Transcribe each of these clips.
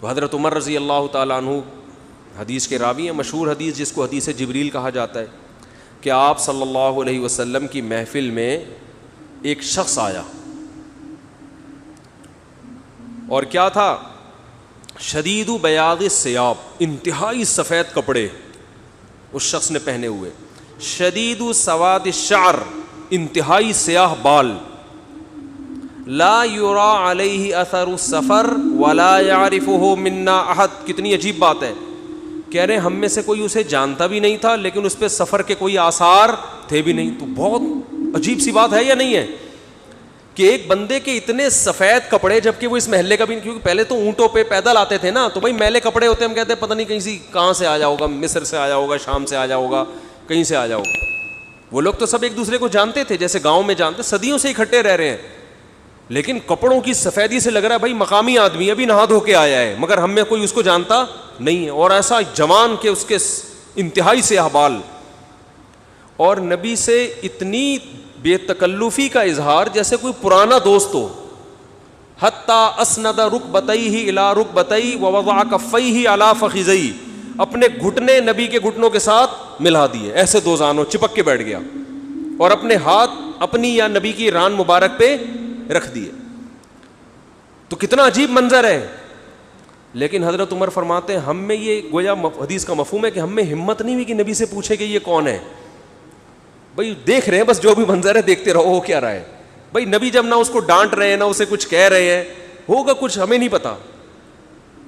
تو حضرت عمر رضی اللہ تعالیٰ عنہ حدیث کے راوی ہیں، مشہور حدیث جس کو حدیث جبریل کہا جاتا ہے، کہ آپ صلی اللہ علیہ وسلم کی محفل میں ایک شخص آیا، اور کیا تھا؟ شدید بیاض الثیاب، انتہائی سفید کپڑے اس شخص نے پہنے ہوئے، شدید سواد الشعر، انتہائی سیاہ بال، لا یرا علیہ اثر السفر ولا یعرفہ منا احد۔ کتنی عجیب بات ہے، کہہ رہے ہیں ہم میں سے کوئی اسے جانتا بھی نہیں تھا، لیکن اس پہ سفر کے کوئی آثار تھے بھی نہیں۔ تو بہت عجیب سی بات ہے یا نہیں ہے کہ ایک بندے کے اتنے سفید کپڑے، جبکہ وہ اس محلے کا بھی، کیونکہ پہلے تو اونٹوں پہ پیدل آتے تھے نا، تو بھائی میلے کپڑے ہوتے ہیں، ہم کہتے ہیں پتہ نہیں کہیں سے کہاں سے آیا ہوگا، مصر سے آیا ہوگا، شام سے آیا ہوگا، کہیں سے آیا ہوگا۔ وہ لوگ تو سب ایک دوسرے کو جانتے تھے، جیسے گاؤں میں جانتے، صدیوں سے اکٹھے رہ رہے ہیں، لیکن کپڑوں کی سفیدی سے لگ رہا ہے بھائی مقامی آدمی ابھی نہا دھو کے آیا ہے، مگر ہم میں کوئی اس کو جانتا نہیں ہے، اور ایسا جوان کہ اس کے انتہائی سیاہ بال، اور نبی سے اتنی بے تکلفی کا اظہار جیسے کوئی پرانا دوست ہو، حتی اسند رکبتیہ الی رکبتیہ ووضع کفیہ علی فخذیہ، اپنے گھٹنے نبی کے گھٹنوں کے ساتھ ملا دیے، ایسے دو زانوں چپک کے بیٹھ گیا، اور اپنے ہاتھ اپنی یا نبی کی ران مبارک پہ رکھ دیے۔ تو کتنا عجیب منظر ہے، لیکن حضرت عمر فرماتے ہیں ہم میں یہ گویا حدیث کا مفہوم ہے کہ ہم میں ہمت نہیں ہوئی کہ نبی سے پوچھے کہ یہ کون ہے۔ بھائی دیکھ رہے ہیں بس جو بھی منظر ہے دیکھتے رہو، ہو کیا رہا ہے بھائی، نبی جب نہ اس کو ڈانٹ رہے ہیں نہ اسے کچھ کہہ رہے ہیں، ہوگا کچھ ہمیں نہیں پتا۔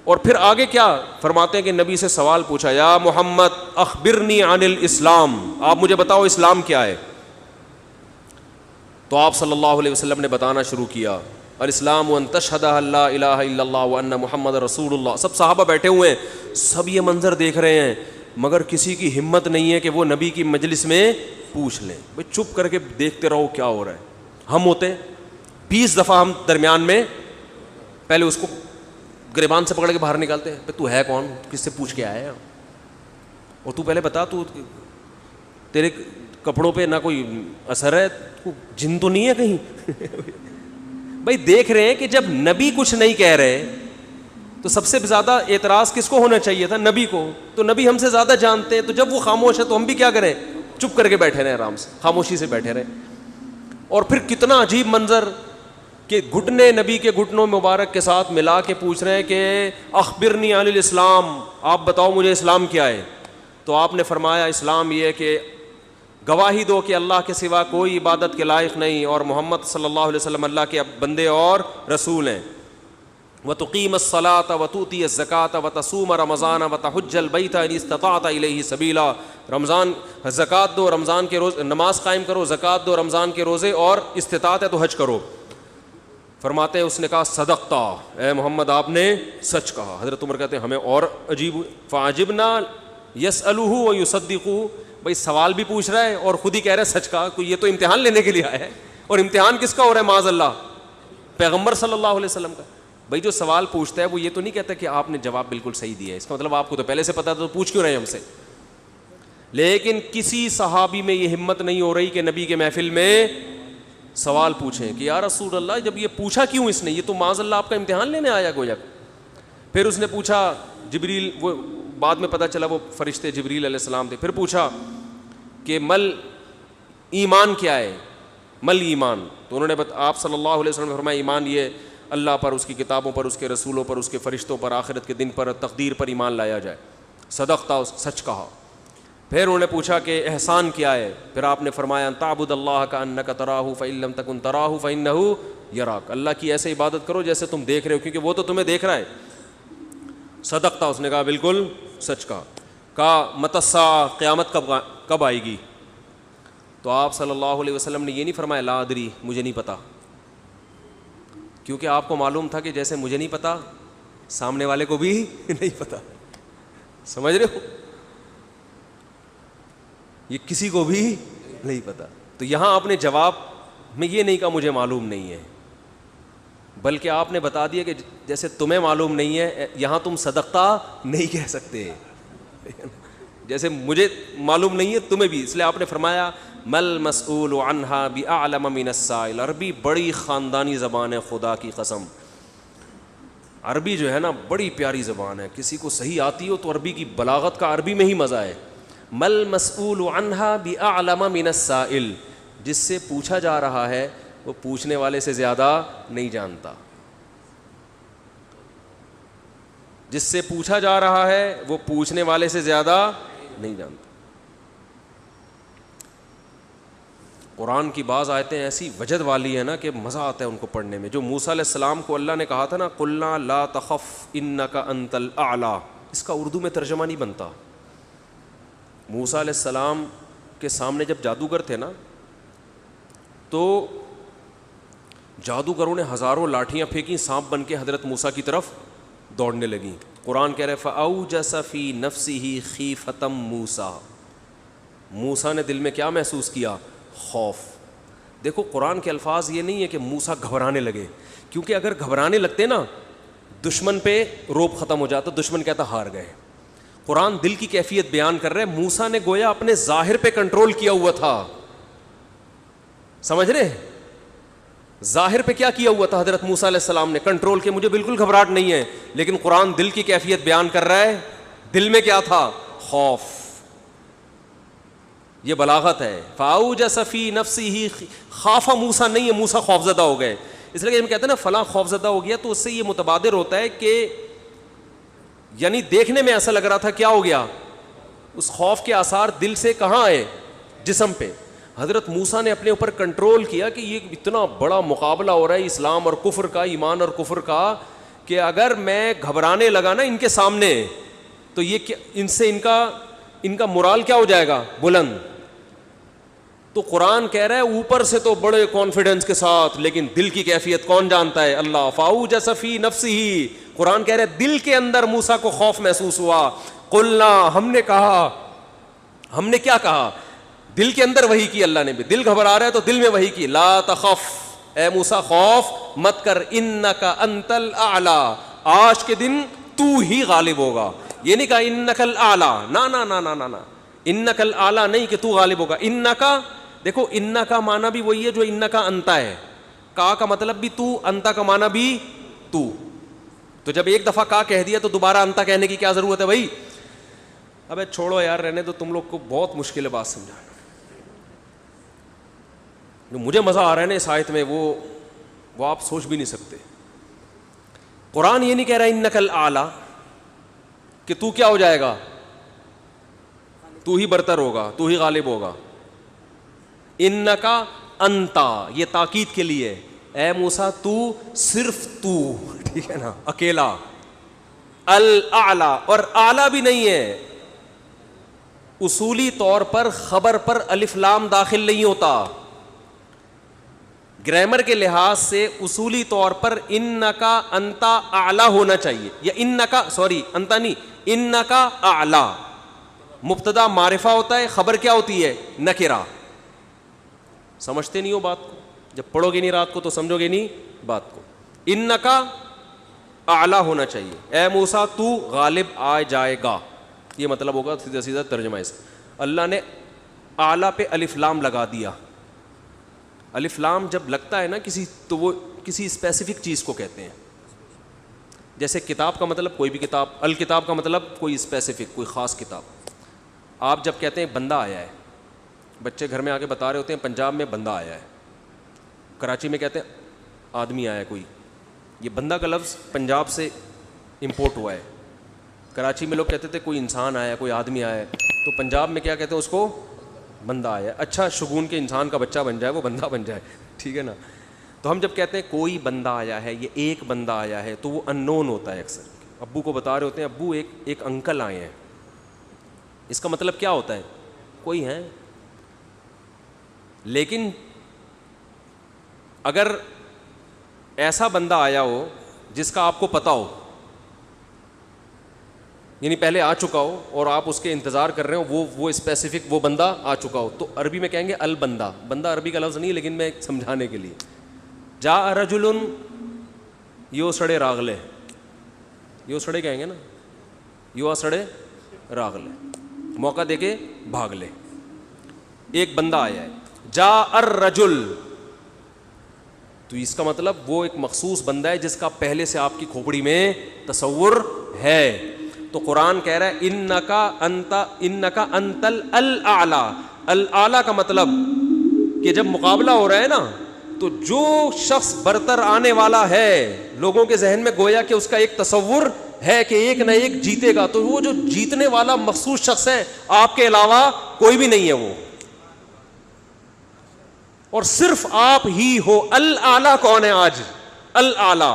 اور پھر آگے کیا فرماتے ہیں کہ نبی سے سوال پوچھا، یا محمد اخبرنی عن الاسلام، آپ مجھے بتاؤ اسلام کیا ہے۔ تو آپ صلی اللہ علیہ وسلم نے بتانا شروع کیا، الاسلام ان تشہد ان لا الہ الا اللہ وان محمد رسول اللہ۔ سب صحابہ بیٹھے ہوئے ہیں، سب یہ منظر دیکھ رہے ہیں، مگر کسی کی ہمت نہیں ہے کہ وہ نبی کی مجلس میں پوچھ لیں۔ بھئی چپ کر کے دیکھتے رہو کیا ہو رہا ہے۔ ہم ہوتے 20 دفعہ ہم درمیان میں پہلے اس کو گریبان سے پکڑ کے باہر نکالتے ہیں، تو ہے کون، کس سے پوچھ کے آیا ہے، اور تو پہلے بتا، تو تیرے کپڑوں پہ نہ کوئی اثر ہے، جن تو نہیں ہے کہیں۔ بھائی دیکھ رہے ہیں کہ جب نبی کچھ نہیں کہہ رہے تو سب سے زیادہ اعتراض کس کو ہونا چاہیے تھا؟ نبی کو۔ تو نبی ہم سے زیادہ جانتے ہیں، تو جب وہ خاموش ہے تو ہم بھی کیا کریں؟ چپ کر کے بیٹھے رہیں، آرام سے خاموشی سے بیٹھے رہیں۔ اور پھر کتنا عجیب منظر کہ گھٹنے نبی کے گھٹنوں مبارک کے ساتھ ملا کے پوچھ رہے ہیں کہ اخبرنی عن الاسلام، آپ بتاؤ مجھے اسلام کیا ہے۔ تو آپ نے فرمایا اسلام یہ ہے کہ گواہی دو کہ اللہ کے سوا کوئی عبادت کے لائق نہیں، اور محمد صلی اللہ علیہ وسلم اللہ کے بندے اور رسول ہیں، وتقیم الصلاۃ وتؤتی الزکاۃ وتصوم رمضان وتحج البیت ان استطعت الیہ سبیلا، رمضان زکوٰۃ دو، رمضان کے روز نماز قائم کرو، زکوٰۃ دو، رمضان کے روزے، اور استطاعت ہے تو حج کرو۔ فرماتے ہیں اس نے کہا صدقتا، اے محمد آپ نے سچ کہا۔ حضرت عمر کہتے ہیں ہمیں اور عجیب ہوئی، فعجبنا یسألہ ویصدقہ، بھائی سوال بھی پوچھ رہا ہے اور خود ہی کہہ رہا ہے سچ کہا، کوئی یہ تو امتحان لینے کے لیے آیا ہے، اور امتحان کس کا ہو رہا ہے؟ معاذ اللہ پیغمبر صلی اللہ علیہ وسلم کا۔ بھائی جو سوال پوچھتا ہے وہ یہ تو نہیں کہتا کہ آپ نے جواب بالکل صحیح دیا ہے، اس کا مطلب آپ کو تو پہلے سے پتا تھا، تو پوچھ کیوں رہے ہیں ہم سے؟ لیکن کسی صحابی میں یہ ہمت نہیں ہو رہی کہ نبی کے محفل میں سوال پوچھیں کہ یا رسول اللہ جب یہ پوچھا کیوں اس نے، یہ تو معاذ اللہ آپ کا امتحان لینے آیا گویا۔ پھر اس نے پوچھا، جبریل، وہ بعد میں پتہ چلا وہ فرشتے جبریل علیہ السلام تھے، پھر پوچھا کہ مل ایمان کیا ہے، مل ایمان، تو انہوں نے آپ صلی اللہ علیہ وسلم نے فرمایا ایمان یہ اللہ پر، اس کی کتابوں پر، اس کے رسولوں پر، اس کے فرشتوں پر، آخرت کے دن پر، تقدیر پر ایمان لایا جائے۔ صدقتا، سچ کہا۔ پھر انہوں نے پوچھا کہ احسان کیا ہے، پھر آپ نے فرمایا ان تعبد اللہ کأنک تراہ فإن لم تکن تراہ فإنہ یراک، اللہ کی ایسے عبادت کرو جیسے تم دیکھ رہے ہو، کیونکہ وہ تو تمہیں دیکھ رہا ہے۔ صدقتا، اس نے کہا بالکل سچ کہا متی الساعہ، قیامت کب آئے گی؟ تو آپ صلی اللہ علیہ وسلم نے یہ نہیں فرمایا لا ادری، مجھے نہیں پتا، کیونکہ آپ کو معلوم تھا کہ جیسے مجھے نہیں پتا سامنے والے کو بھی نہیں پتا، سمجھ رہے ہو، یہ کسی کو بھی نہیں پتا۔ تو یہاں آپ نے جواب میں یہ نہیں کہا مجھے معلوم نہیں ہے، بلکہ آپ نے بتا دیا کہ جیسے تمہیں معلوم نہیں ہے، یہاں تم صدقہ نہیں کہہ سکتے، جیسے مجھے معلوم نہیں ہے تمہیں بھی، اس لیے آپ نے فرمایا مل مسئول عنہا بأعلم من السائل۔ عربی بڑی خاندانی زبان ہے، خدا کی قسم، عربی جو ہے نا بڑی پیاری زبان ہے, کسی کو صحیح آتی ہو تو عربی کی بلاغت کا عربی میں ہی مزہ ہے. مل مسئول عنہا بأعلم من السائل, جس سے پوچھا جا رہا ہے وہ پوچھنے والے سے زیادہ نہیں جانتا. جس سے پوچھا جا رہا ہے وہ پوچھنے والے سے زیادہ نہیں جانتا. قرآن کی بعض آیتیں ایسی وجد والی ہیں نا کہ مزہ آتا ہے ان کو پڑھنے میں. جو موسیٰ علیہ السلام کو اللہ نے کہا تھا نا قلنا لا تخف انک انت الاعلی, اس کا اردو میں ترجمہ نہیں بنتا. موسیٰ علیہ السلام کے سامنے جب جادوگر تھے نا تو جادوگروں نے ہزاروں لاٹھیاں پھینکی, سانپ بن کے حضرت موسیٰ کی طرف دوڑنے لگیں. قرآن کہہ رہے فأوجس فی نفسہ خیفۃ موسیٰ, موسیٰ نے دل میں کیا محسوس کیا؟ خوف. دیکھو قرآن کے الفاظ یہ نہیں ہے کہ موسیٰ گھبرانے لگے, کیونکہ اگر گھبرانے لگتے نا دشمن پہ روب ختم ہو جاتا, دشمن کہتا ہار گئے. قرآن دل کی کیفیت بیان کر رہے ہیں. موسیٰ نے گویا اپنے ظاہر پہ کنٹرول کیا ہوا تھا, سمجھ رہے, ظاہر پہ کیا کیا ہوا تھا حضرت موسیٰ علیہ السلام نے کنٹرول کے مجھے بالکل گھبراہٹ نہیں ہے, لیکن قرآن دل کی کیفیت بیان کر رہا ہے, دل میں کیا تھا؟ خوف. یہ بلاغت ہے. فاوجس فی نفسہ خاف موسیٰ نہیں ہے موسیٰ خوف زدہ ہو گئے. اس لیے کہ ہم کہتے ہیں نا فلاں خوف زدہ ہو گیا, تو اس سے یہ متبادر ہوتا ہے کہ یعنی دیکھنے میں ایسا لگ رہا تھا کیا ہو گیا, اس خوف کے آثار دل سے کہاں آئے؟ جسم پہ. حضرت موسیٰ نے اپنے اوپر کنٹرول کیا کہ یہ اتنا بڑا مقابلہ ہو رہا ہے اسلام اور کفر کا, ایمان اور کفر کا, کہ اگر میں گھبرانے لگا نا ان کے سامنے تو یہ ان سے ان کا مورال کیا ہو جائے گا؟ بلند. تو قرآن کہہ رہا ہے اوپر سے تو بڑے کانفیڈنس کے ساتھ, لیکن دل کی کیفیت کون جانتا ہے؟ اللہ. فاوجس فی نفسہ, قرآن کہہ رہا ہے دل کے اندر موسیٰ کو خوف محسوس ہوا. قلنا, ہم نے کہا, ہم نے کیا کہا؟ دل کے اندر وحی کی اللہ نے بھی. دل گھبرا رہا ہے تو دل میں وحی کی, لا تخف, اے موسیٰ خوف مت کر, انک انت الاعلی, آج کے دن تو ہی غالب ہوگا. یہ نہیں کہا انک الاعلی, نا نا نا نا نا, انک الاعلی نہیں کہ تو غالب ہوگا. انکا, دیکھو انّا کا معنی بھی وہی ہے جو انّا کا انتا ہے. کا مطلب بھی تو, انتا کا معنی بھی تو. تو جب ایک دفعہ کا کہہ دیا تو دوبارہ انتا کہنے کی کیا ضرورت ہے بھائی؟ ابے چھوڑو یار, رہنے تو, تم لوگ کو بہت مشکل ہے بات سمجھانا. جو مجھے مزہ آ رہا ہے نا اس آیت میں وہ آپ سوچ بھی نہیں سکتے. قرآن یہ نہیں کہہ رہا انک الاعلی کہ تو کیا ہو جائے گا, تو ہی برتر ہوگا, تو ہی غالب ہوگا. انکا انتا, یہ تاکید کے لیے, اے موسیٰ تو, صرف تو, ٹھیک ہے نا, اکیلا. الاعلی, اور اعلی بھی نہیں ہے. اصولی طور پر خبر پر الف لام داخل نہیں ہوتا. گرامر کے لحاظ سے اصولی طور پر انکا انتا اعلی ہونا چاہیے, یا انکا, سوری انتا نہیں, انکا اعلی. مبتدا معرفہ ہوتا ہے, خبر کیا ہوتی ہے؟ نکرہ. سمجھتے نہیں ہو بات کو, جب پڑھو گے نہیں رات کو تو سمجھو گے نہیں بات کو. انکا اعلی ہونا چاہیے, اے موسیٰ تو غالب آ جائے گا, یہ مطلب ہوگا سیدھا سیدھا ترجمہ اس. اللہ نے اعلی پہ الف لام لگا دیا. الف لام جب لگتا ہے نا کسی, تو وہ کسی اسپیسیفک چیز کو کہتے ہیں. جیسے کتاب کا مطلب کوئی بھی کتاب, الکتاب کا مطلب کوئی اسپیسیفک, کوئی خاص کتاب. آپ جب کہتے ہیں بندہ آیا ہے, بچے گھر میں آ کے بتا رہے ہوتے ہیں پنجاب میں بندہ آیا ہے, کراچی میں کہتے ہیں آدمی آیا ہے کوئی. یہ بندہ کا لفظ پنجاب سے امپورٹ ہوا ہے. کراچی میں لوگ کہتے تھے کوئی انسان آیا ہے, کوئی آدمی آیا ہے, تو پنجاب میں کیا کہتے ہیں اس کو؟ بندہ آیا ہے. اچھا شگون کے انسان کا بچہ بن جائے وہ بندہ بن جائے, ٹھیک ہے نا. تو ہم جب کہتے ہیں کوئی بندہ آیا ہے, یہ ایک بندہ آیا ہے, تو وہ ان نون ہوتا ہے. اکثر ابو کو بتا رہے ہوتے ہیں ابو ایک انکل آئے ہیں, اس کا مطلب کیا ہوتا ہے؟ کوئی ہے. لیکن اگر ایسا بندہ آیا ہو جس کا آپ کو پتا ہو, یعنی پہلے آ چکا ہو اور آپ اس کے انتظار کر رہے ہو, وہ اسپیسیفک وہ بندہ آ چکا ہو, تو عربی میں کہیں گے البندہ. بندہ عربی کا لفظ نہیں, لیکن میں سمجھانے کے لیے, جاء رجل یو سڑے راغلے, یو سڑے کہیں گے نا, یو سڑے راغلے, موقع دے کے بھاگ لے. ایک بندہ آیا ہے. جاء الرجل, تو اس کا مطلب وہ ایک مخصوص بندہ ہے جس کا پہلے سے آپ کی کھوپڑی میں تصور ہے. تو قرآن کہہ رہا ہے انکا انت الاعلی. الاعلی کا مطلب کہ جب مقابلہ ہو رہا ہے نا تو جو شخص برتر آنے والا ہے لوگوں کے ذہن میں گویا کہ اس کا ایک تصور ہے کہ ایک نہ ایک جیتے گا, تو وہ جو جیتنے والا مخصوص شخص ہے آپ کے علاوہ کوئی بھی نہیں ہے وہ, اور صرف آپ ہی ہو. الاعلی کون ہے آج؟ الاعلی,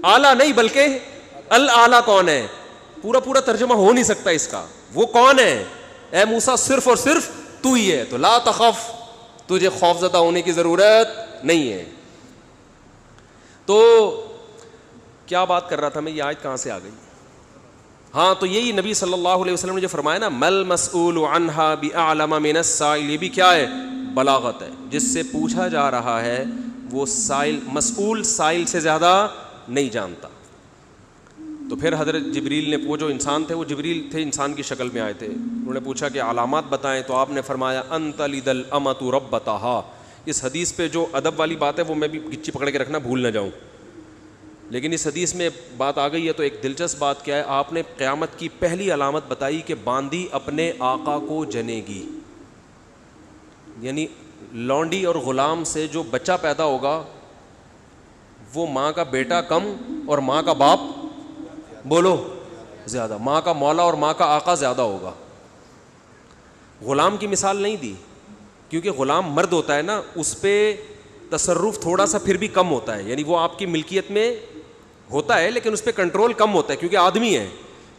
اعلی نہیں بلکہ الاعلی کون ہے؟ پورا ترجمہ ہو نہیں سکتا اس کا. وہ کون ہے؟ اے موسیٰ صرف اور صرف تو ہی ہے, تو لا تخف, تجھے خوف زدہ ہونے کی ضرورت نہیں ہے. تو کیا بات کر رہا تھا میں, یہ آیت کہاں سے آ گئی؟ ہاں, تو یہی نبی صلی اللہ علیہ وسلم نے جو فرمایا نا مل مسئول عنہا بأعلم من السائل, یہ بھی کیا ہے؟ بلاغت ہے. جس سے پوچھا جا رہا ہے وہ سائل, مسئول سائل سے زیادہ نہیں جانتا. تو پھر حضرت جبریل نے, وہ جو انسان تھے وہ جبریل تھے, انسان کی شکل میں آئے تھے, انہوں نے پوچھا کہ علامات بتائیں, تو آپ نے فرمایا ان تلد الامۃ ربتہا. اس حدیث پہ جو ادب والی بات ہے وہ میں بھی گچی پکڑ کے رکھنا بھول نہ جاؤں, لیکن اس حدیث میں بات آ گئی ہے. تو ایک دلچسپ بات کیا ہے, آپ نے قیامت کی پہلی علامت بتائی کہ باندی اپنے آقا کو جنے گی. یعنی لونڈی اور غلام سے جو بچہ پیدا ہوگا وہ ماں کا بیٹا کم اور ماں کا باپ بولو زیادہ, ماں کا مولا اور ماں کا آقا زیادہ ہوگا. غلام کی مثال نہیں دی کیونکہ غلام مرد ہوتا ہے نا, اس پہ تصرف تھوڑا سا پھر بھی کم ہوتا ہے, یعنی وہ آپ کی ملکیت میں ہوتا ہے لیکن اس پہ کنٹرول کم ہوتا ہے کیونکہ آدمی ہے.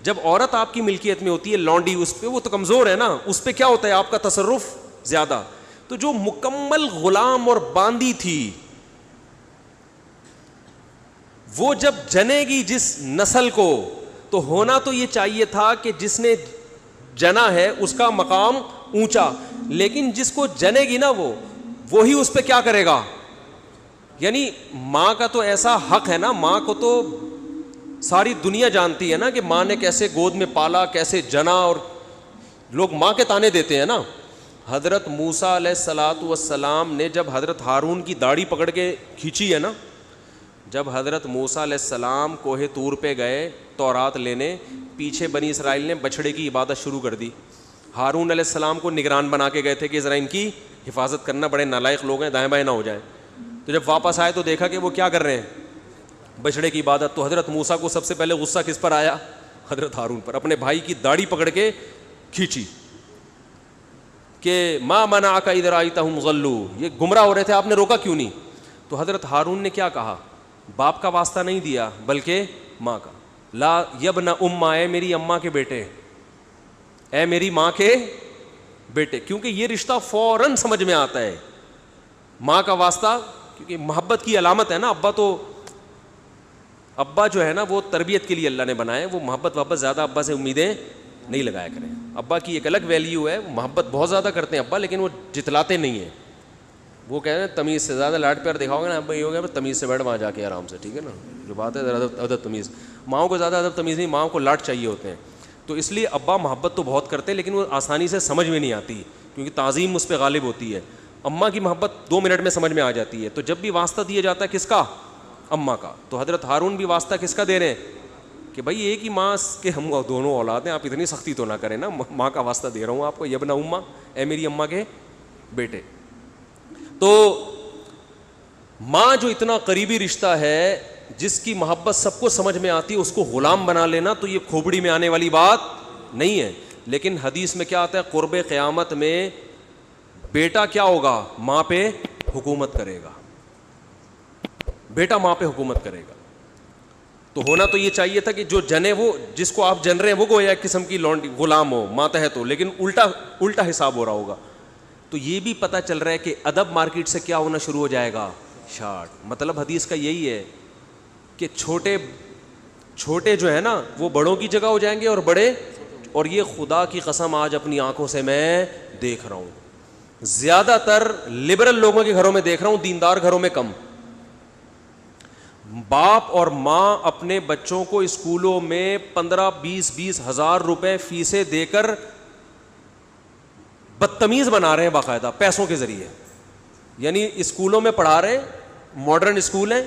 جب عورت آپ کی ملکیت میں ہوتی ہے لونڈی, اس پہ وہ تو کمزور ہے نا, اس پہ کیا ہوتا ہے آپ کا تصرف زیادہ. تو جو مکمل غلام اور باندی تھی وہ جب جنے گی جس نسل کو, تو ہونا تو یہ چاہیے تھا کہ جس نے جنا ہے اس کا مقام اونچا, لیکن جس کو جنے گی نا وہی اس پہ کیا کرے گا. یعنی ماں کا تو ایسا حق ہے نا, ماں کو تو ساری دنیا جانتی ہے نا کہ ماں نے کیسے گود میں پالا, کیسے جنا, اور لوگ ماں کے تانے دیتے ہیں نا. حضرت موسیٰ علیہ الصلاۃ والسلام نے جب حضرت ہارون کی داڑھی پکڑ کے کھینچی ہے نا, جب حضرت موسیٰ علیہ السلام کوہ طور پہ گئے تورات لینے, پیچھے بنی اسرائیل نے بچھڑے کی عبادت شروع کر دی. ہارون علیہ السلام کو نگران بنا کے گئے تھے کہ ذرا ان کی حفاظت کرنا, بڑے نالائق لوگ ہیں, دائیں بائیں نہ ہو جائیں. تو جب واپس آئے تو دیکھا کہ وہ کیا کر رہے ہیں, بچھڑے کی عبادت. تو حضرت موسیٰ کو سب سے پہلے غصہ کس پر آیا؟ حضرت ہارون پر. اپنے بھائی کی داڑھی پکڑ کے کھینچی کہ ما منعک اذ رأیتہم ضلوا, یہ گمراہ ہو رہے تھے, آپ نے روکا کیوں نہیں؟ تو حضرت ہارون نے کیا کہا, باپ کا واسطہ نہیں دیا بلکہ ماں کا. لا یبن ام, اے میری اماں کے بیٹے, اے میری ماں کے بیٹے, کیونکہ یہ رشتہ فوراً سمجھ میں آتا ہے. ماں کا واسطہ کیونکہ محبت کی علامت ہے نا. ابا جو ہے نا وہ تربیت کے لیے اللہ نے بنائے, وہ محبت واپس زیادہ ابا سے امیدیں نہیں لگایا کریں. ابا کی ایک الگ ویلیو ہے, محبت بہت زیادہ کرتے ہیں ابا, لیکن وہ جتلاتے نہیں ہیں. وہ کہہ رہے ہیں تمیز سے زیادہ لاڈ پیار دکھاؤ گے نا ابا, یہ ہو گیا تمیز سے بیٹھ وہاں جا کے آرام سے, ٹھیک ہے نا, جو بات ہے ادب تمیز. ماؤں کو زیادہ ادب تمیز نہیں, ماؤں کو لاڈ چاہیے ہوتے ہیں. تو اس لیے ابا محبت تو بہت کرتے ہیں لیکن وہ آسانی سے سمجھ میں نہیں آتی کیونکہ تعظیم اس پہ غالب ہوتی ہے. اماں کی محبت 2 منٹ میں سمجھ میں آ جاتی ہے. تو جب بھی واسطہ دیا جاتا ہے کس کا؟ اماں کا. تو حضرت ہارون بھی واسطہ کس کا دے رہے ہیں کہ بھائی ایک ہی ماں کے ہم دونوں اولاد ہیں, آپ اتنی سختی تو نہ کریں نا, ماں کا واسطہ دے رہا ہوں آپ کو, یبن اماں, اے میری اماں کے بیٹے. تو ماں جو اتنا قریبی رشتہ ہے, جس کی محبت سب کو سمجھ میں آتی ہے, اس کو غلام بنا لینا تو یہ کھوپڑی میں آنے والی بات نہیں ہے. لیکن حدیث میں کیا آتا ہے, قرب قیامت میں بیٹا کیا ہوگا, ماں پہ حکومت کرے گا, بیٹا ماں پہ حکومت کرے گا. تو ہونا تو یہ چاہیے تھا کہ جو جنے, وہ جس کو آپ جن رہے ہیں وہ گویا ایک قسم کی لونڈی غلام ہو, ماتحت ہو, لیکن الٹا حساب ہو رہا ہوگا. تو یہ بھی پتہ چل رہا ہے کہ ادب مارکیٹ سے کیا ہونا شروع ہو جائے گا, شارٹ. مطلب حدیث کا یہی ہے کہ چھوٹے جو ہے نا وہ بڑوں کی جگہ ہو جائیں گے اور بڑے, اور یہ خدا کی قسم آج اپنی آنکھوں سے میں دیکھ رہا ہوں, زیادہ تر لبرل لوگوں کے گھروں میں دیکھ رہا ہوں, دیندار گھروں میں کم. باپ اور ماں اپنے بچوں کو اسکولوں میں 15-20 ہزار روپے فیسیں دے کر بدتمیز بنا رہے ہیں باقاعدہ پیسوں کے ذریعے. یعنی اسکولوں میں پڑھا رہے ہیں ماڈرن اسکول ہیں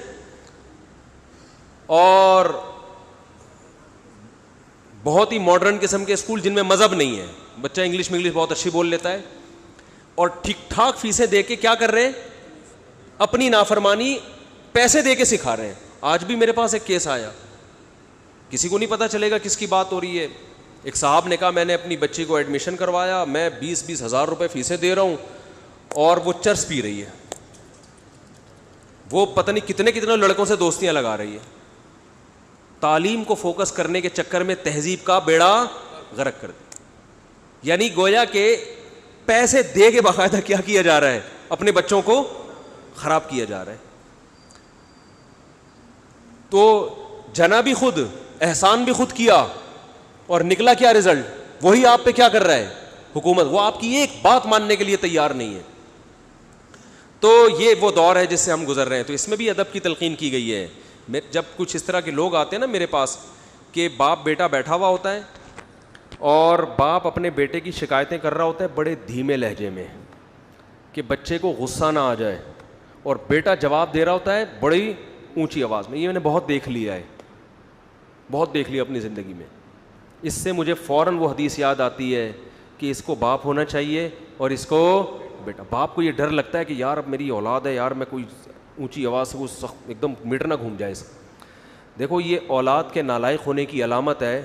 اور بہت ہی ماڈرن قسم کے اسکول جن میں مذہب نہیں ہے. بچہ انگلش بہت اچھی بول لیتا ہے اور ٹھیک ٹھاک فیسیں دے کے کیا کر رہے ہیں, اپنی نافرمانی پیسے دے کے سکھا رہے ہیں. آج بھی میرے پاس ایک کیس آیا, کسی کو نہیں پتا چلے گا کس کی بات ہو رہی ہے. ایک صاحب نے کہا میں نے اپنی بچی کو ایڈمیشن کروایا, میں 20 ہزار روپے فیسیں دے رہا ہوں اور وہ چرس پی رہی ہے, وہ پتہ نہیں کتنے لڑکوں سے دوستیاں لگا رہی ہے. تعلیم کو فوکس کرنے کے چکر میں تہذیب کا بیڑا غرق کر دیا. یعنی گویا کہ پیسے دے کے باقاعدہ کیا کیا جا رہا ہے, اپنے بچوں کو خراب کیا جا رہا ہے. تو جنا بھی خود, احسان بھی خود کیا, اور نکلا کیا رزلٹ, وہی آپ پہ کیا کر رہا ہے حکومت, وہ آپ کی ایک بات ماننے کے لیے تیار نہیں ہے. تو یہ وہ دور ہے جس سے ہم گزر رہے ہیں. تو اس میں بھی ادب کی تلقین کی گئی ہے. جب کچھ اس طرح کے لوگ آتے ہیں نا میرے پاس کہ باپ بیٹا بیٹھا ہوا ہوتا ہے اور باپ اپنے بیٹے کی شکایتیں کر رہا ہوتا ہے بڑے دھیمے لہجے میں کہ بچے کو غصہ نہ آ جائے, اور بیٹا جواب دے رہا ہوتا ہے بڑی اونچی آواز میں. یہ میں نے بہت دیکھ لیا ہے, بہت دیکھ لیا اپنی زندگی میں. اس سے مجھے فوراً وہ حدیث یاد آتی ہے کہ اس کو باپ ہونا چاہیے اور اس کو بیٹا. باپ کو یہ ڈر لگتا ہے کہ یار اب میری اولاد ہے, یار میں کوئی اونچی آواز سے وہ سخت ایک دم میٹر نہ گھوم جائے اس. دیکھو یہ اولاد کے نالائق ہونے کی علامت ہے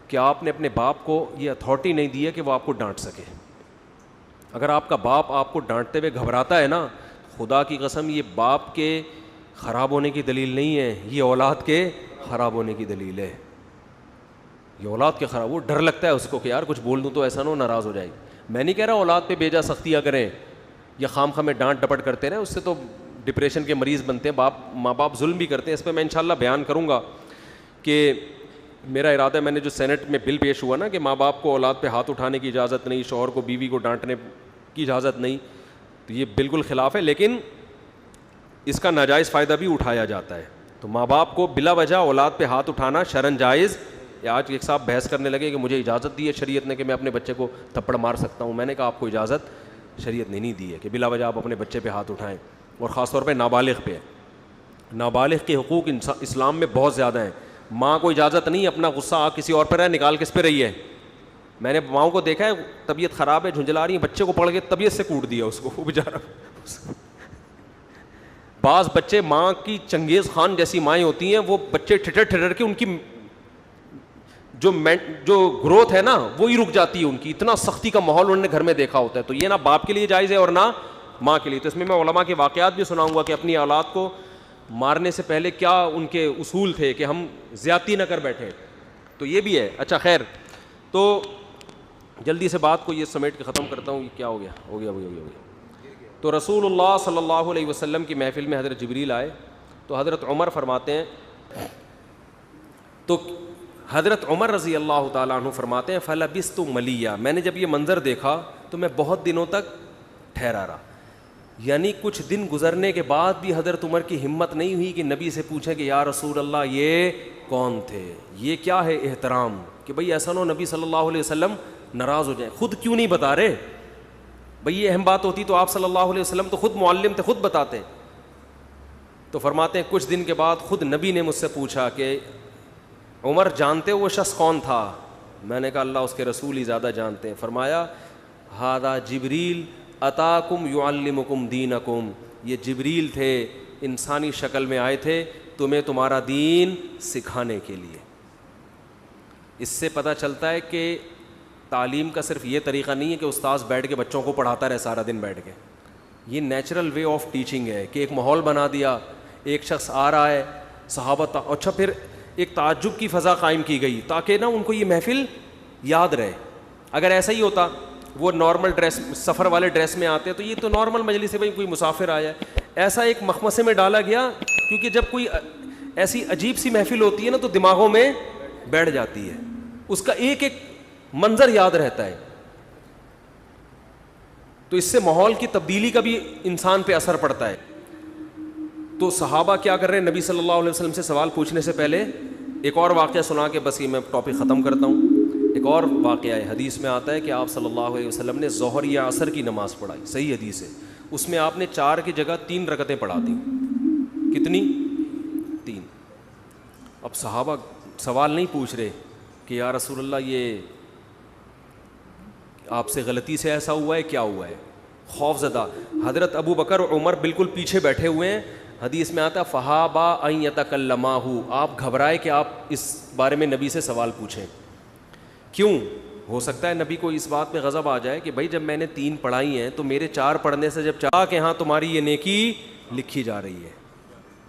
کہ آپ نے اپنے باپ کو یہ اتھارٹی نہیں دی ہے کہ وہ آپ کو ڈانٹ سکے. اگر آپ کا باپ آپ کو ڈانٹتے ہوئے گھبراتا ہے نا, خدا کی قسم یہ باپ کے خراب ہونے کی دلیل نہیں ہے, یہ اولاد کے خراب ہونے کی دلیل ہے. یہ اولاد کے خراب, وہ ڈر لگتا ہے اس کو کہ یار کچھ بول دوں تو ایسا نہ ہو ناراض ہو جائے گی. میں نہیں کہہ رہا اولاد پہ بیجا سختیاں کریں یا خام خواہ میں ڈانٹ ڈپٹ کرتے رہیں, اس سے تو ڈپریشن کے مریض بنتے ہیں. ماں باپ ظلم بھی کرتے ہیں. اس پہ میں انشاءاللہ بیان کروں گا کہ میرا ارادہ ہے, میں نے جو سینٹ میں بل پیش ہوا نا کہ ماں باپ کو اولاد پہ ہاتھ اٹھانے کی اجازت نہیں, شوہر کو بیوی کو ڈانٹنے کی اجازت نہیں, تو یہ بالکل خلاف ہے, لیکن اس کا ناجائز فائدہ بھی اٹھایا جاتا ہے. تو ماں باپ کو بلا وجہ اولاد پہ ہاتھ اٹھانا شرعاً جائز. آج ایک صاحب بحث کرنے لگے کہ مجھے اجازت دی ہے شریعت نے کہ میں اپنے بچے کو تھپڑ مار سکتا ہوں. میں نے کہا آپ کو اجازت شریعت نے نہیں دی ہے کہ بلا وجہ آپ اپنے بچے پہ ہاتھ اٹھائیں, اور خاص طور پہ نابالغ پہ. نابالغ کے حقوق اسلام میں بہت زیادہ ہیں. ماں کو اجازت نہیں اپنا غصہ آپ کسی اور پہ رہے نکال کس پہ رہی ہے. میں نے ماؤں کو دیکھا ہے طبیعت خراب ہے, جھنجلا رہی ہے, بچے کو پڑھ کے طبیعت سے کوٹ دیا اس کو, وہ بیچارہ. بعض بچے ماں کی چنگیز خان جیسی مائیں ہوتی ہیں, وہ بچے ٹھٹر کے ان کی جو گروتھ ہے نا وہی رک جاتی ہے ان کی. اتنا سختی کا ماحول انہوں نے گھر میں دیکھا ہوتا ہے. تو یہ نہ باپ کے لیے جائز ہے اور نہ ماں کے لیے. تو اس میں علماء کے واقعات بھی سناؤں گا کہ اپنی اولاد کو مارنے سے پہلے کیا ان کے اصول تھے کہ ہم زیادتی نہ کر بیٹھیں. تو یہ بھی ہے. اچھا خیر, تو جلدی سے بات کو یہ سمیٹ کے ختم کرتا ہوں. یہ کیا ہو گیا. تو رسول اللہ صلی اللہ علیہ وسلم کی محفل میں حضرت جبریل آئے تو حضرت عمر فرماتے ہیں, تو حضرت عمر رضی اللہ تعالیٰ عنہ فرماتے ہیں فلبثت ملیہ, میں نے جب یہ منظر دیکھا تو میں بہت دنوں تک ٹھہرا رہا. یعنی کچھ دن گزرنے کے بعد بھی حضرت عمر کی ہمت نہیں ہوئی کہ نبی سے پوچھیں کہ یا رسول اللہ یہ کون تھے, یہ کیا ہے احترام, کہ بھئی ایسا نہ ہو نبی صلی اللہ علیہ وسلم ناراض ہو جائیں. خود کیوں نہیں بتا رہے بھئی, یہ اہم بات ہوتی تو آپ صلی اللہ علیہ وسلم تو خود معلم تھے, خود بتاتے. تو فرماتے ہیں کچھ دن کے بعد خود نبی نے مجھ سے پوچھا کہ عمر جانتے ہو وہ شخص کون تھا؟ میں نے کہا اللہ اس کے رسول ہی زیادہ جانتے ہیں. فرمایا ھذا جبریل اتاکم یعلمکم دینکم, یہ جبریل تھے انسانی شکل میں آئے تھے تمہیں تمہارا دین سکھانے کے لیے. اس سے پتہ چلتا ہے کہ تعلیم کا صرف یہ طریقہ نہیں ہے کہ استاذ بیٹھ کے بچوں کو پڑھاتا رہے سارا دن بیٹھ کے. یہ نیچرل وے آف ٹیچنگ ہے کہ ایک ماحول بنا دیا, ایک شخص آ رہا ہے, صحابہ اچھا پھر ایک تعجب کی فضا قائم کی گئی تاکہ نا ان کو یہ محفل یاد رہے. اگر ایسا ہی ہوتا وہ نارمل ڈریس سفر والے ڈریس میں آتے تو یہ تو نارمل مجلس ہے بھائی کوئی مسافر آیا ہے, ایسا ایک مخمصے میں ڈالا گیا کیونکہ جب کوئی ایسی عجیب سی محفل ہوتی ہے نا تو دماغوں میں بیٹھ جاتی ہے, اس کا ایک ایک منظر یاد رہتا ہے. تو اس سے ماحول کی تبدیلی کا بھی انسان پہ اثر پڑتا ہے. تو صحابہ کیا کر رہے ہیں, نبی صلی اللہ علیہ وسلم سے سوال پوچھنے سے پہلے ایک اور واقعہ سنا کے بس یہ میں ٹاپک ختم کرتا ہوں. ایک اور واقعہ ہے, حدیث میں آتا ہے کہ آپ صلی اللہ علیہ وسلم نے ظہر یا عصر کی نماز پڑھائی, صحیح حدیث ہے. اس میں آپ نے 4 کی جگہ 3 رکعتیں پڑھا دیں. کتنی؟ 3. اب صحابہ سوال نہیں پوچھ رہے کہ یا رسول اللہ یہ آپ سے غلطی سے ایسا ہوا ہے، کیا ہوا ہے، خوف زدہ. حضرت ابو بکر اور عمر بالکل پیچھے بیٹھے ہوئے ہیں. حدیث میں آتا فہابا ان یتکلماہ، آپ گھبرائے کہ آپ اس بارے میں نبی سے سوال پوچھیں. کیوں؟ ہو سکتا ہے نبی کو اس بات میں غضب آ جائے کہ بھائی جب میں نے 3 پڑھائی ہیں تو میرے 4 پڑھنے سے جب چاہ کہ ہاں تمہاری یہ نیکی لکھی جا رہی ہے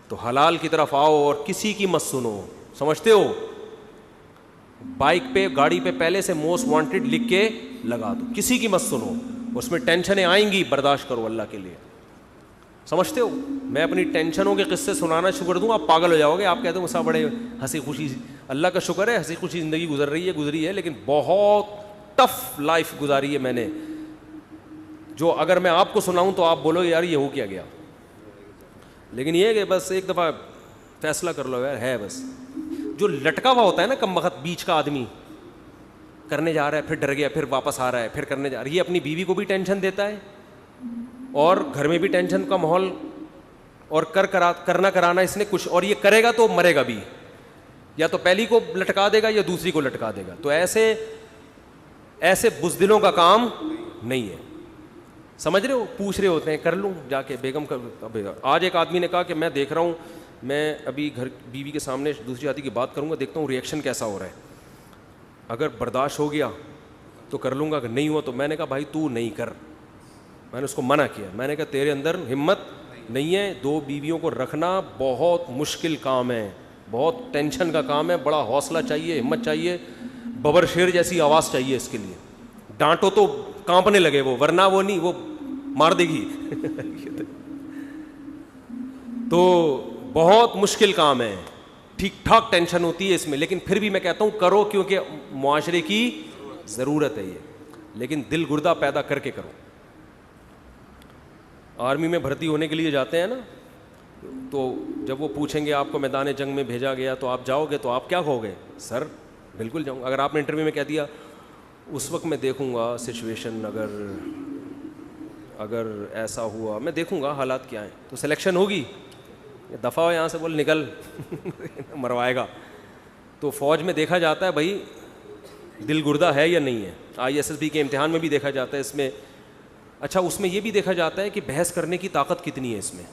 تو حلال کی طرف آؤ اور کسی کی مت سنو. سمجھتے ہو؟ بائک پہ گاڑی پہ پہلے سے موسٹ وانٹیڈ لکھ کے لگا دو، کسی کی مت سنو. اس میں ٹینشنیں آئیں گی، برداشت کرو اللہ کے لیے. سمجھتے ہو؟ میں اپنی ٹینشنوں کے قصے سنانا شروع کر دوں آپ پاگل ہو جاؤ گے. آپ کہتے ہو صاحب بڑے ہنسی خوشی، اللہ کا شکر ہے ہنسی خوشی زندگی گزری ہے لیکن بہت ٹف لائف گزاری ہے میں نے، جو اگر میں آپ کو سناؤں تو آپ بولو یار یہ ہو کیا گیا. لیکن یہ کہ بس ایک دفعہ فیصلہ کر لو یار، ہے بس. جو لٹکا ہوا ہوتا ہے نا کم وقت بیچ کا آدمی، کرنے جا رہا ہے پھر ڈر گیا، پھر واپس آ رہا ہے، پھر کرنے جا رہا ہے، یہ اپنی بیوی کو بھی ٹینشن دیتا ہے اور گھر میں بھی ٹینشن کا ماحول، اور کرنا کرانا اس نے کچھ، اور یہ کرے گا تو مرے گا بھی، یا تو پہلی کو لٹکا دے گا یا دوسری کو لٹکا دے گا. تو ایسے بزدلوں کا کام نہیں ہے. سمجھ رہے ہو؟ پوچھ رہے ہوتے ہیں کر لوں جا کے بیگم کر. آج ایک آدمی نے کہا کہ میں دیکھ رہا ہوں، میں ابھی گھر بیوی کے سامنے دوسری شادی کی بات کروں گا، دیکھتا ہوں ریئیکشن کیسا ہو رہا ہے، اگر برداشت ہو گیا تو کر لوں گا، اگر نہیں ہوا تو میں نے کہا بھائی تو نہیں کر. میں نے اس کو منع کیا، میں نے کہا تیرے اندر ہمت نہیں ہے. 2 بیویوں کو رکھنا بہت مشکل کام ہے، بہت ٹینشن کا کام ہے، بڑا حوصلہ چاہیے، ہمت چاہیے، ببر شیر جیسی آواز چاہیے اس کے لیے. ڈانٹو تو کانپنے لگے وہ، ورنہ وہ نہیں، وہ مار دے گی. تو بہت مشکل کام ہے، ٹھیک ٹھاک ٹینشن ہوتی ہے اس میں، لیکن پھر بھی میں کہتا ہوں کرو کیونکہ معاشرے کی ضرورت ہے یہ، لیکن دل گردہ پیدا کر کے کرو. آرمی میں بھرتی ہونے کے لیے جاتے ہیں نا، تو جب وہ پوچھیں گے آپ کو میدان جنگ میں بھیجا گیا تو آپ جاؤ گے، تو آپ کیا کہو گے؟ سر بالکل جاؤں. اگر آپ نے انٹرویو میں کہہ دیا اس وقت میں دیکھوں گا سچویشن، اگر ایسا ہوا میں دیکھوں گا حالات کیا ہیں، تو سلیکشن ہوگی. دفعہ ہو یہاں سے، بول نکل مروائے گا. تو فوج میں دیکھا جاتا ہے بھائی دل گردہ ہے یا نہیں ہے. ISSB کے امتحان میں بھی دیکھا جاتا ہے اس میں. اچھا اس میں یہ بھی دیکھا جاتا ہے کہ بحث کرنے کی طاقت کتنی ہے اس میں.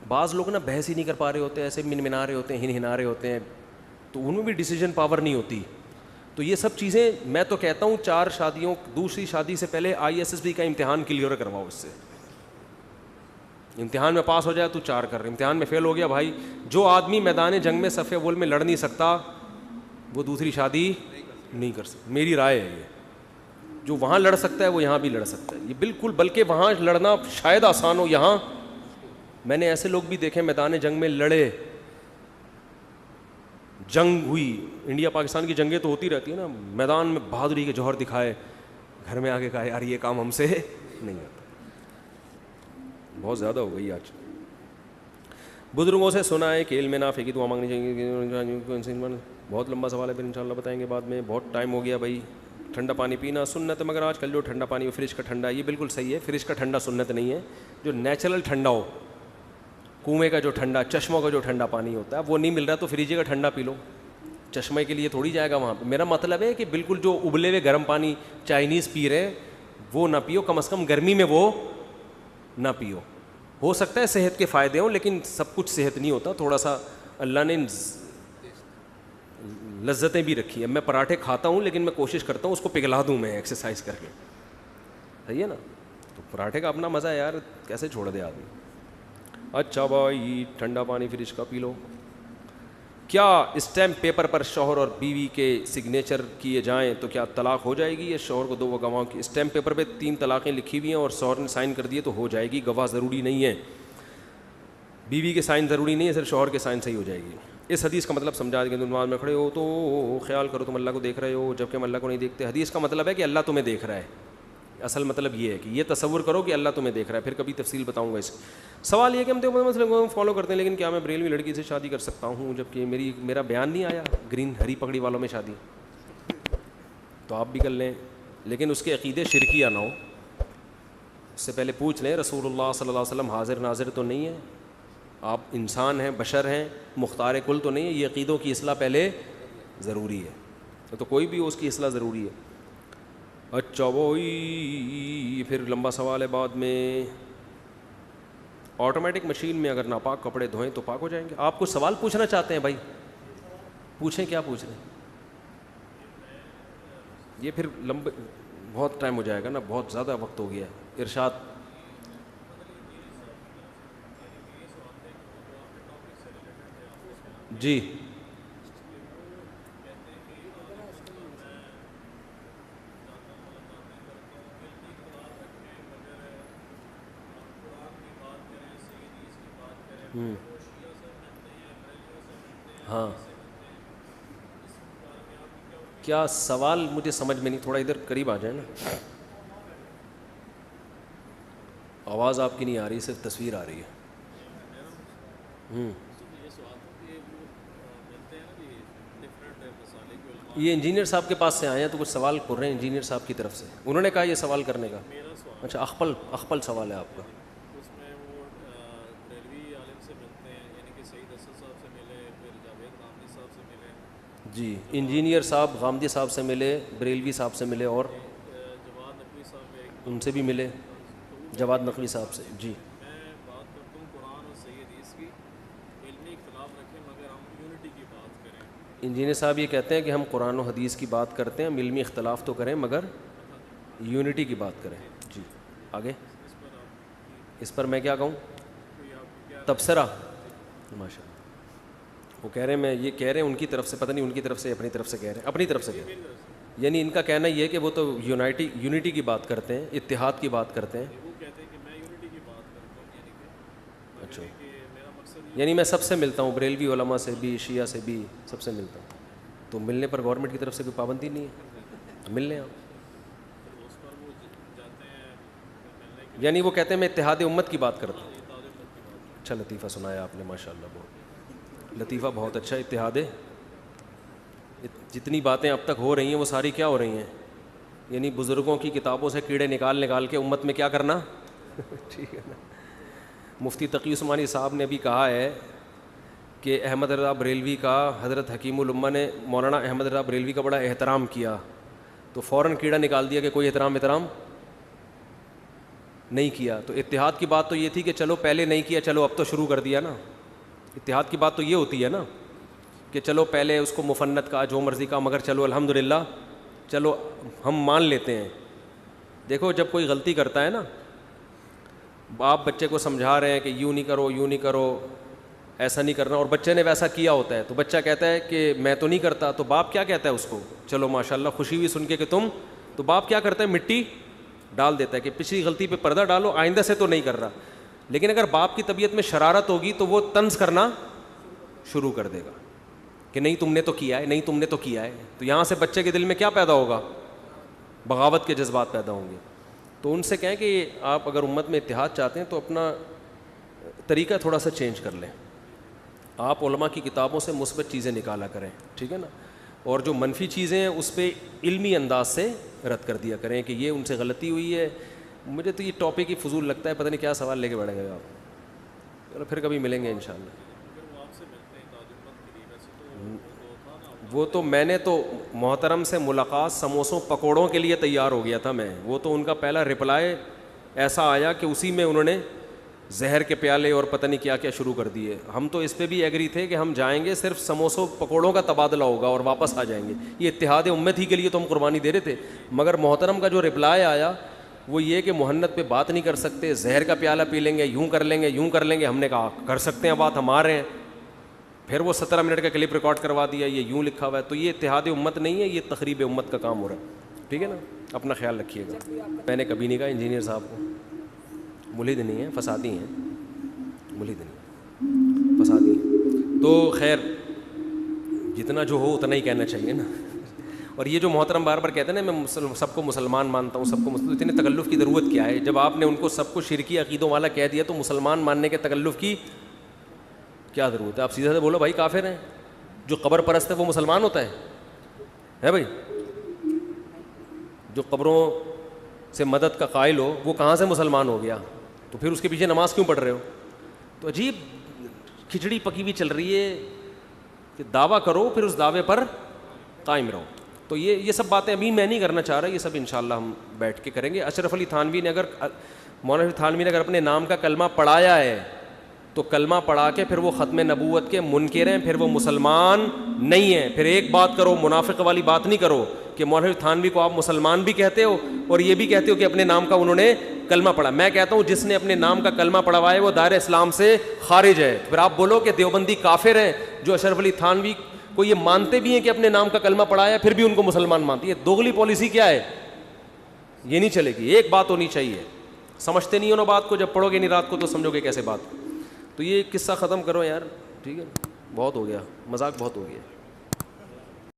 بعض لوگ نا بحث ہی نہیں کر پا رہے ہوتے، ایسے منمنا رہے ہوتے ہیں، ہنا رہے ہوتے ہیں، تو ان میں بھی ڈیسیجن پاور نہیں ہوتی. تو یہ سب چیزیں میں تو کہتا ہوں 4 شادیوں، دوسری شادی سے پہلے ISSB کا امتحان کلیئر کرواؤ. اس سے امتحان میں پاس ہو جائے تو 4 کر، امتحان میں فیل ہو گیا بھائی، جو آدمی میدان جنگ میں صف اول میں لڑ نہیں سکتا وہ دوسری شادی نہیں کر سکتا. میری رائے ہے یہ. جو وہاں لڑ سکتا ہے وہ یہاں بھی لڑ سکتا ہے. یہ بالکل، بلکہ وہاں لڑنا شاید آسان ہو، یہاں میں نے ایسے لوگ بھی دیکھے میدان جنگ میں لڑے، جنگ ہوئی، انڈیا پاکستان کی جنگیں تو ہوتی رہتی ہیں نا، میدان میں بہادری کے جوہر دکھائے، گھر میں آ کے کہا یار یہ کام ہم سے نہیں آتا. بہت زیادہ ہو گئی آج. بزرگوں سے سنا ہے کہ علم نافع کی دعا مانگنی چاہیے. بہت لمبا سوال ہے، پھر انشاءاللہ بتائیں گے بعد میں. بہت ٹائم ہو گیا بھائی. ٹھنڈا پانی پینا سنت ہے، مگر آج کل جو ٹھنڈا پانی فریج کا ٹھنڈا، یہ بالکل صحیح ہے. فریج کا ٹھنڈا سنت نہیں ہے. جو نیچرل ٹھنڈا ہو، کنویں کا جو ٹھنڈا، چشموں کا جو ٹھنڈا پانی ہوتا ہے، وہ نہیں مل رہا تو فریج کا ٹھنڈا پی لو. چشمے کے لیے تھوڑی جائے گا وہاں پہ. میرا مطلب ہے کہ بالکل جو ابلے ہوئے گرم پانی چائنیز پی رہے ہیں وہ نہ پیو، کم از کم گرمی میں وہ نہ پیو. ہو سکتا ہے صحت کے فائدے ہوں، لیکن سب کچھ صحت نہیں ہوتا. تھوڑا سا اللہ نے لذتیں بھی رکھی ہیں. میں پراٹھے کھاتا ہوں لیکن میں کوشش کرتا ہوں اس کو پگھلا دوں میں ایکسرسائز کر کے. صحیح ہے نا؟ تو پراٹھے کا اپنا مزہ ہے یار، کیسے چھوڑ دے آدمی. اچھا بھائی ٹھنڈا پانی فریج کا پی لو. کیا اسٹیمپ پیپر پر شوہر اور بیوی کے سگنیچر کیے جائیں تو کیا طلاق ہو جائے گی؟ یا شوہر کو 2 گواہوں کی اسٹیمپ پیپر پہ 3 طلاقیں لکھی ہوئی ہیں اور شوہر نے سائن کر دیے تو ہو جائے گی. گواہ ضروری نہیں ہے، بیوی کے سائن ضروری نہیں ہے، صرف شوہر کے سائن سے ہی ہو جائے گی. اس حدیث کا مطلب سمجھا دیں کہ نماز میں کھڑے ہو تو خیال کرو تم اللہ کو دیکھ رہے ہو جبکہ ہم اللہ کو نہیں دیکھتے. حدیث کا مطلب ہے کہ اللہ تمہیں دیکھ رہا ہے. اصل مطلب یہ ہے کہ یہ تصور کرو کہ اللہ تمہیں دیکھ رہا ہے. پھر کبھی تفصیل بتاؤں گا اس. سوال یہ کہ ہم تو مسئلے کو فالو کرتے ہیں، لیکن کیا میں بریلوی لڑکی سے شادی کر سکتا ہوں جبکہ میرا بیان نہیں آیا گرین ہری پگڑی والوں میں شادی؟ تو آپ بھی کر لیں، لیکن اس کے عقیدے شرکیہ نہ ہو. اس سے پہلے پوچھ لیں رسول اللہ صلی اللہ علیہ وسلم حاضر ناظر تو نہیں ہے. آپ انسان ہیں، بشر ہیں، مختار کل تو نہیں ہے. یہ عقیدوں کی اصلاح پہلے ضروری ہے، تو کوئی بھی ہو اس کی اصلاح ضروری ہے. اچھا وہی پھر لمبا سوال ہے بعد میں. آٹومیٹک مشین میں اگر ناپاک کپڑے دھوئیں تو پاک ہو جائیں گے؟ آپ کچھ سوال پوچھنا چاہتے ہیں بھائی؟ پوچھیں، کیا پوچھ رہے ہیں؟ یہ پھر لمبے بہت ٹائم ہو جائے گا نا، بہت زیادہ وقت ہو گیا ہے. ارشاد. جی ہاں، کیا سوال مجھے سمجھ میں نہیں، تھوڑا ادھر قریب آ جائیں نا. آواز آپ کی نہیں آ رہی، صرف تصویر آ رہی ہے. یہ انجینئر صاحب کے پاس سے آئے ہیں تو کچھ سوال کر رہے ہیں انجینئر صاحب کی طرف سے، انہوں نے کہا یہ سوال کرنے کا. اچھا، اخپل سوال ہے آپ کا. جی، انجینئر صاحب غامدی صاحب سے ملے، بریلوی صاحب سے ملے، اور ان سے بھی ملے، جواد نقوی صاحب سے. جی انجینئر صاحب یہ کہتے ہیں کہ ہم قرآن و حدیث کی بات کرتے ہیں، علمی اختلاف تو کریں مگر یونٹی کی بات کریں. جی آگے. اس پر میں کیا کہوں؟ تبصرہ. ماشاء اللہ. وہ کہہ رہے ہیں، میں یہ کہہ رہے ہیں ان کی طرف سے، پتہ نہیں ان کی طرف سے اپنی طرف سے کہہ رہے ہیں، اپنی طرف سے کہہ رہے ہیں. یعنی ان کا کہنا یہ ہے کہ وہ تو یونٹی کی بات کرتے ہیں، اتحاد کی بات کرتے ہیں. اچھا، یعنی میں سب سے ملتا ہوں، بریلوی علماء سے بھی، شیعہ سے بھی، سب سے ملتا ہوں. تو ملنے پر گورنمنٹ کی طرف سے کوئی پابندی نہیں ہے، مل لیں آپ. یعنی وہ کہتے ہیں میں اتحاد امت کی بات کرتا ہوں. اچھا لطیفہ سنایا آپ نے، ماشاء اللہ، بہت لطیفہ، بہت اچھا. اتحاد، جتنی باتیں اب تک ہو رہی ہیں وہ ساری کیا ہو رہی ہیں؟ یعنی بزرگوں کی کتابوں سے کیڑے نکال کے امت میں کیا کرنا. ٹھیک ہے نا. مفتی تقی عثمانی صاحب نے بھی کہا ہے کہ احمد رضا بریلوی کا، حضرت حکیم الامہ نے مولانا احمد رضا بریلوی کا بڑا احترام کیا، تو فوراً کیڑا نکال دیا کہ کوئی احترام نہیں کیا. تو اتحاد کی بات تو یہ تھی کہ چلو پہلے نہیں کیا، چلو اب تو شروع کر دیا نا. اتحاد کی بات تو یہ ہوتی ہے نا کہ چلو پہلے اس کو مفنت کا، جو مرضی کا، مگر چلو الحمدللہ، چلو ہم مان لیتے ہیں. دیکھو جب کوئی غلطی کرتا ہے نا، آپ بچے کو سمجھا رہے ہیں کہ یوں نہیں کرو، یوں نہیں کرو، ایسا نہیں کرنا، اور بچے نے ویسا کیا ہوتا ہے، تو بچہ کہتا ہے کہ میں تو نہیں کرتا. تو باپ کیا کہتا ہے اس کو؟ چلو ماشاءاللہ خوشی ہوئی سن کے کہ تم، تو باپ کیا کرتا ہے؟ مٹی ڈال دیتا ہے کہ پچھلی غلطی پہ پردہ ڈالو، آئندہ سے تو نہیں کر رہا. لیکن اگر باپ کی طبیعت میں شرارت ہوگی تو وہ طنز کرنا شروع کر دے گا کہ نہیں تم نے تو کیا ہے، نہیں تم نے تو کیا ہے. تو یہاں سے بچے کے دل میں کیا پیدا ہوگا؟ بغاوت کے جذبات پیدا ہوں گے. تو ان سے کہیں کہ آپ اگر امت میں اتحاد چاہتے ہیں تو اپنا طریقہ تھوڑا سا چینج کر لیں. آپ علماء کی کتابوں سے مثبت چیزیں نکالا کریں، ٹھیک ہے نا، اور جو منفی چیزیں ہیں اس پہ علمی انداز سے رد کر دیا کریں کہ یہ ان سے غلطی ہوئی ہے. مجھے تو یہ ٹاپک ہی فضول لگتا ہے، پتہ نہیں کیا سوال لے کے بیٹھ گئے آپ. چلو پھر کبھی ملیں گے انشاءاللہ. وہ تو میں نے تو محترم سے ملاقات سموسوں پکوڑوں کے لیے تیار ہو گیا تھا میں. وہ تو ان کا پہلا رپلائی ایسا آیا کہ اسی میں انہوں نے زہر کے پیالے اور پتہ نہیں کیا کیا شروع کر دیے. ہم تو اس پہ بھی ایگری تھے کہ ہم جائیں گے، صرف سموسوں پکوڑوں کا تبادلہ ہوگا اور واپس آ جائیں گے. یہ اتحاد امت ہی کے لیے تو ہم قربانی دے رہے تھے. مگر محترم کا جو رپلائی آیا وہ یہ کہ محنت پہ بات نہیں کر سکتے، زہر کا پیالہ پی لیں گے، یوں کر لیں گے، یوں کر لیں گے. ہم نے کہا کر سکتے ہیں بات، ہم آ رہے ہیں. پھر وہ 17 منٹ کا کلپ ریکارڈ کروا دیا، یہ یوں لکھا ہوا ہے. تو یہ اتحاد امت نہیں ہے، یہ تخریب امت کا کام ہو رہا ہے. ٹھیک ہے نا، اپنا خیال رکھیے گا. میں نے کبھی نہیں کہا انجینئر صاحب کو، ملحد نہیں ہیں، فسادی ہیں، ملحد نہیں، فسادی ہیں. تو خیر جتنا جو ہو اتنا ہی کہنا چاہیے نا. اور یہ جو محترم بار بار کہتے ہیں نا میں سب کو مسلمان مانتا ہوں، سب کو مسلم، اتنے تکلف کی ضرورت کیا ہے؟ جب آپ نے ان کو سب کو شرکی عقیدوں والا کہہ دیا تو مسلمان ماننے کے تکلف کی کیا ضرورت ہے؟ آپ سیدھے سے بولو بھائی کافر ہیں. جو قبر پرست ہے وہ مسلمان ہوتا ہے بھائی؟ جو قبروں سے مدد کا قائل ہو وہ کہاں سے مسلمان ہو گیا؟ تو پھر اس کے پیچھے نماز کیوں پڑھ رہے ہو؟ تو عجیب کھچڑی پکی ہوئی چل رہی ہے کہ دعویٰ کرو پھر اس دعوے پر قائم رہو. تو یہ سب باتیں ابھی میں نہیں کرنا چاہ رہا, یہ سب انشاءاللہ ہم بیٹھ کے کریں گے. اشرف علی تھانوی نے مولانا تھانوی نے اگر اپنے نام کا کلمہ پڑھایا ہے تو کلمہ پڑھا کے پھر وہ ختم نبوت کے منکر ہیں, پھر وہ مسلمان نہیں ہیں. پھر ایک بات کرو, منافق والی بات نہیں کرو کہ مولانا تھانوی کو آپ مسلمان بھی کہتے ہو اور یہ بھی کہتے ہو کہ اپنے نام کا انہوں نے کلمہ پڑھا. میں کہتا ہوں جس نے اپنے نام کا کلمہ پڑھوایا ہے وہ دائرہ اسلام سے خارج ہے. پھر آپ بولو کہ دیوبندی کافر ہیں جو اشرف علی تھانوی کو یہ مانتے بھی ہیں کہ اپنے نام کا کلمہ پڑھایا پھر بھی ان کو مسلمان مانتی ہے. دوغلی پالیسی کیا ہے؟ یہ نہیں چلے گی. ایک بات ہونی چاہیے. سمجھتے نہیں ہو نا بات کو, جب پڑھو گے نہیں رات کو تو سمجھو گے کیسے بات. تو یہ قصہ ختم کرو یار, ٹھیک ہے, بہت ہو گیا, مذاق بہت ہو گیا.